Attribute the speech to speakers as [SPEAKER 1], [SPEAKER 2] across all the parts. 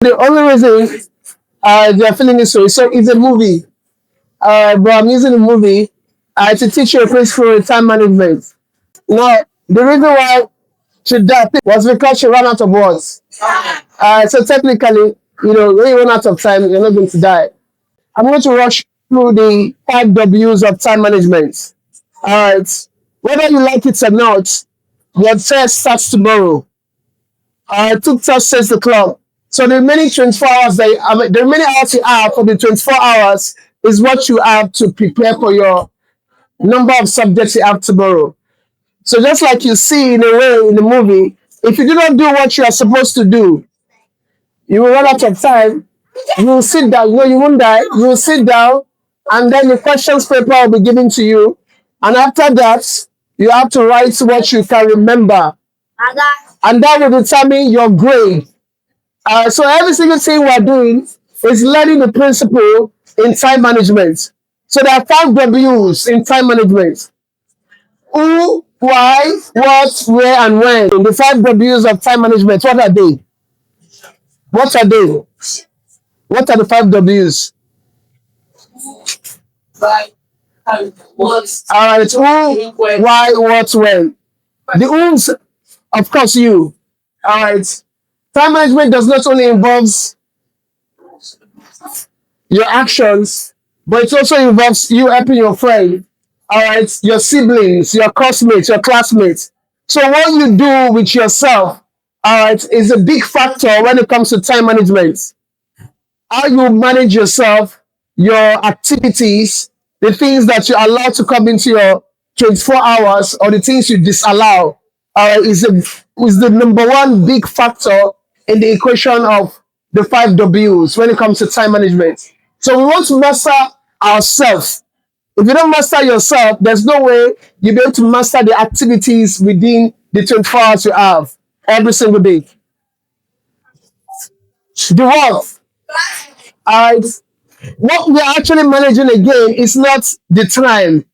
[SPEAKER 1] The only reason they're feeling this way, so it's a movie. But I'm using the movie to teach you a principle in time management. Now, the reason why she died was because she ran out of words. So technically, when you run out of time, you're not going to die. I'm going to rush through the 5 W's of time management. All right. Whether you like it or not, your test starts tomorrow. I took test 6 o'clock. So the remaining 24 hours, the remaining hours you have for the 24 hours is what you have to prepare for your number of subjects you have tomorrow. So just like you see in a way in the movie, if you do not do what you are supposed to do, you will run out of time. You will sit down. You won't die. You will sit down, and then the questions paper will be given to you. And after that, you have to write what you can remember, and that will determine your grade. So every single thing we're doing is learning the principle in time management. So there are 5 W's in time management: who, why, what, where, and when. The 5 W's of time management. What are they? What are they? What are the 5 W's? What? All right. Who, why, what, when. The who's, of course, you. All right. Time management does not only involve your actions, but it also involves you helping your friend, all right, your siblings, your classmates, your classmates. So what you do with yourself, all right, is a big factor when it comes to time management. How you manage yourself, your activities, the things that you allow to come into your 24 hours or the things you disallow, is the number one big factor in the equation of the 5 W's when it comes to time management. So we want to master ourselves. If you don't master yourself, there's no way you'll be able to master the activities within the 24 hours you have every single day. The what? What we're actually managing again is not the time.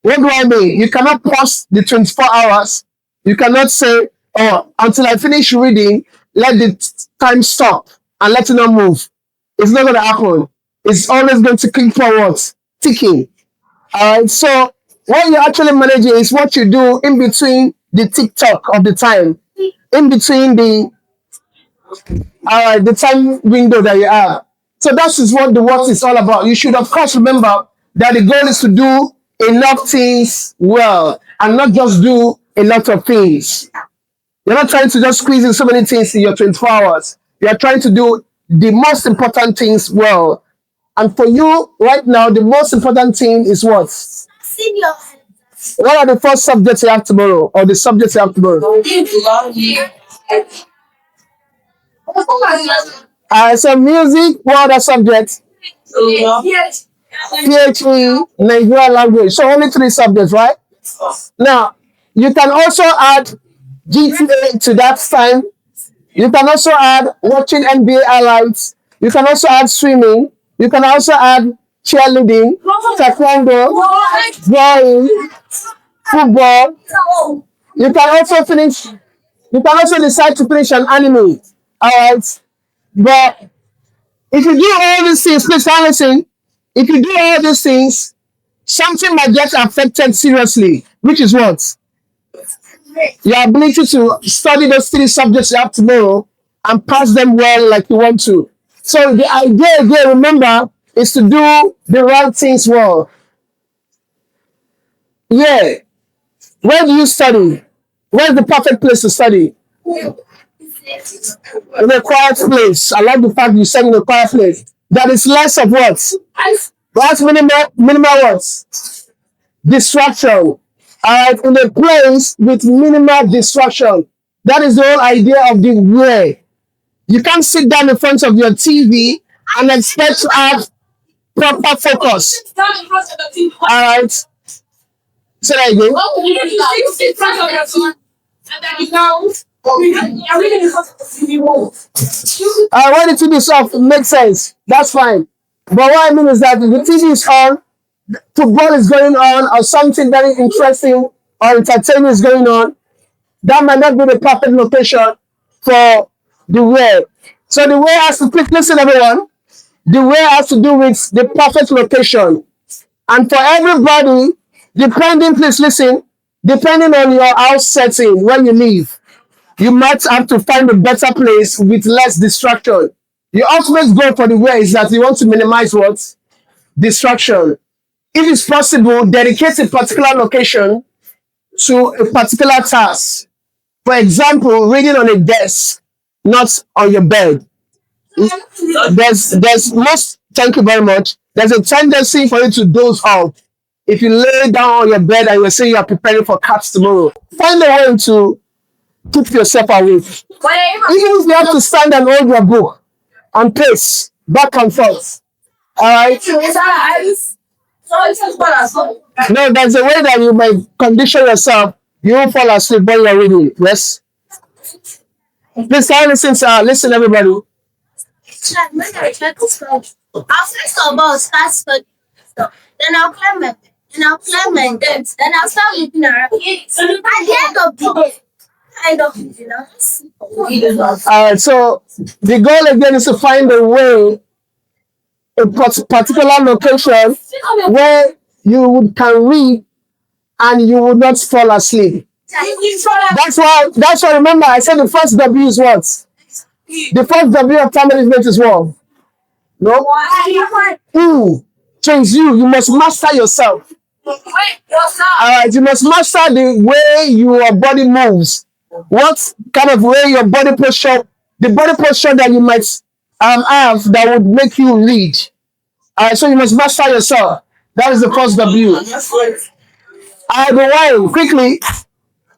[SPEAKER 1] What do I mean? You cannot pause the 24 hours. You cannot say, oh, until I finish reading, let the time stop and let it not move. It's not going to happen. It's always going to keep forward, ticking. So what you're actually managing is what you do in between the tick-tock of the time, in between the time window that you have. So that is what the work is all about. You should, of course, remember that the goal is to do enough things well and not just do a lot of things. You're not trying to just squeeze in so many things in your 24 hours. You're trying to do the most important things well. And for you right now, the most important thing is what? What are the first subjects you have tomorrow, or the subjects you have tomorrow? So music, what other subjects? PhD, Nigerian language. So only 3 subjects, right? Now, you can also add GTA to that time. You can also add watching NBA highlights. You can also add swimming. You can also add cheerleading, taekwondo, drawing, football. You can also finish. You can also decide to finish an anime. All right, but if you do all these things, please listen. If you do all these things, something might get affected seriously, which is what? Your ability to study those 3 subjects you have tomorrow and pass them well like you want to. So the idea again, remember, is to do the right things well. Yeah. Where do you study? Where's the perfect place to study? In a quiet place. I like the fact you said in a quiet place. That is less of what? That's minimal what? Distraction. In a place with minimal distraction. That is the whole idea of the way. You can't sit down in front of your TV and expect to have proper focus. All right. Say that again. When the TV is off, it makes sense. That's fine. But what I mean is that if the TV is on, football is going on, or something very interesting or entertaining is going on, that might not be the perfect location for the way. So the way has to please listen, everyone. The way has to do with the perfect location. And for everybody, depending, please listen, depending on your house setting, where you live, you might have to find a better place with less distraction. Your ultimate goal for the way is that you want to minimize what? Distraction. If it's possible, dedicate a particular location to a particular task. For example, reading on a desk, not on your bed. There's most thank you very much. There's a tendency for you to doze off. If you lay down on your bed and you're saying you're preparing for cats tomorrow, find a way to keep yourself awake. Even if you have to stand and hold your book and pace back and forth. Alright? No, there's a way that you might condition yourself. You won't fall asleep when you're reading. Yes? Please listen everybody.
[SPEAKER 2] I'll first of all start studying. Then I'll climb my bed. Then I'll climb my bed. Then I'll start looking around. At the end of the day, kind of,
[SPEAKER 1] so the goal again is to find a way, a particular location where you can read and you will not fall asleep. That's why remember I said the first W is what? The first W of time management is what? No? Change you must master yourself. Alright, you must master the way your body moves. What kind of way your body posture, the body posture that you might have that would make you lead. Alright, so you must master yourself. That is the first W. Alright, but quickly,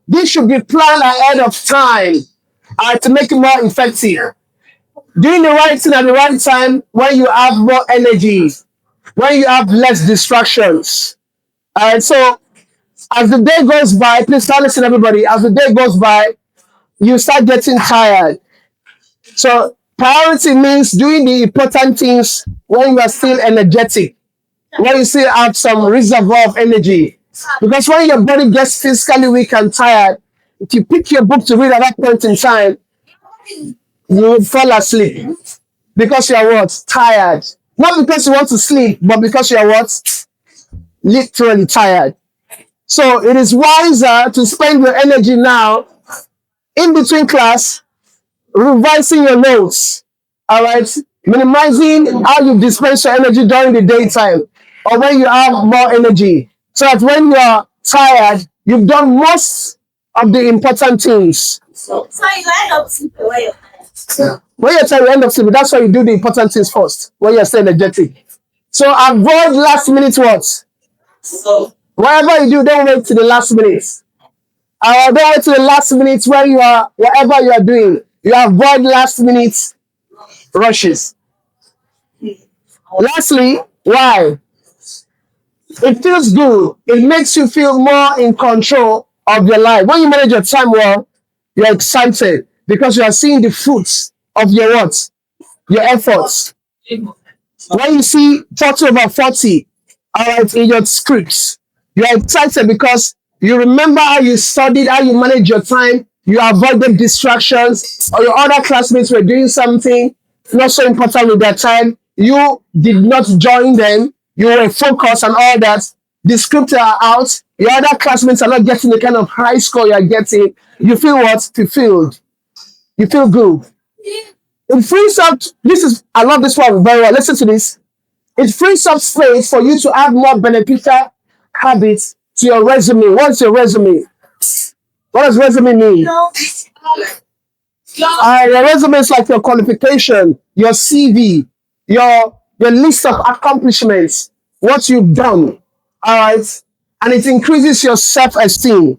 [SPEAKER 1] this should be planned ahead of time to make it more effective. Doing the right thing at the right time when you have more energy, when you have less distractions. Alright, so as the day goes by, please start listening, everybody. As the day goes by, you start getting tired. So priority means doing the important things when you are still energetic, when you still have some reservoir of energy. Because when your body gets physically weak and tired, if you pick your book to read at that point in time, you will fall asleep. Because you are what? Tired. Not because you want to sleep, but because you are what? Literally tired. So it is wiser to spend your energy now in between class, revising your notes. Alright? Minimizing how you dispense your energy during the daytime or when you have more energy. So that when you are tired, you've done most of the important things.
[SPEAKER 2] So you end up sleeping when you're tired.
[SPEAKER 1] When you're tired, you end up sleeping. That's why you do the important things first, when you're still energetic. So avoid last minute words. Whatever you do, don't wait to the last minute. Don't wait to the last minute when you are, whatever you are doing. You avoid last minute rushes. Lastly, why? It feels good. It makes you feel more in control of your life. When you manage your time well, you're excited because you are seeing the fruits of your what? Your efforts. When you see 40/40, alright, in your scripts, you are excited because you remember how you studied, how you managed your time, you avoided distractions, or your other classmates were doing something not so important with their time. You did not join them, you were focused and all that. The scripts are out, your other classmates are not getting the kind of high score you are getting. You feel what? Fulfilled. You feel good. It frees up, I love this one very well. Listen to this. It frees up space for you to add more beneficial habits to your resume. What's your resume? What does resume mean? Your resume is like your qualification, your CV, your list of accomplishments, what you've done. All right. And it increases your self-esteem.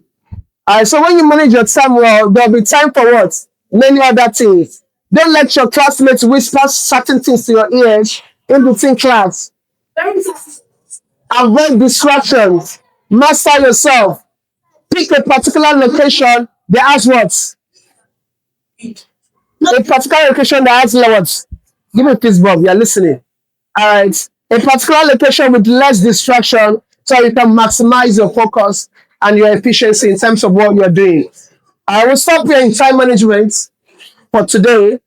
[SPEAKER 1] All right. So when you manage your time well, there'll be time for what? Many other things. Don't let your classmates whisper certain things to your ears in between class. Avoid distractions. Master yourself. Pick a particular location that has what? A particular location that has what? Give me a fist bump. You're listening. All right. A particular location with less distraction so you can maximize your focus and your efficiency in terms of what you're doing. I will stop here in time management for today.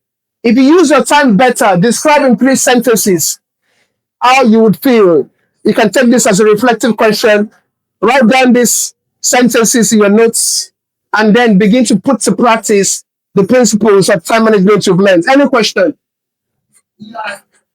[SPEAKER 1] If you use your time better, describe in 3 sentences how you would feel. You can take this as a reflective question, write down these sentences in your notes, and then begin to put to practice the principles of time management you've learned. Any question?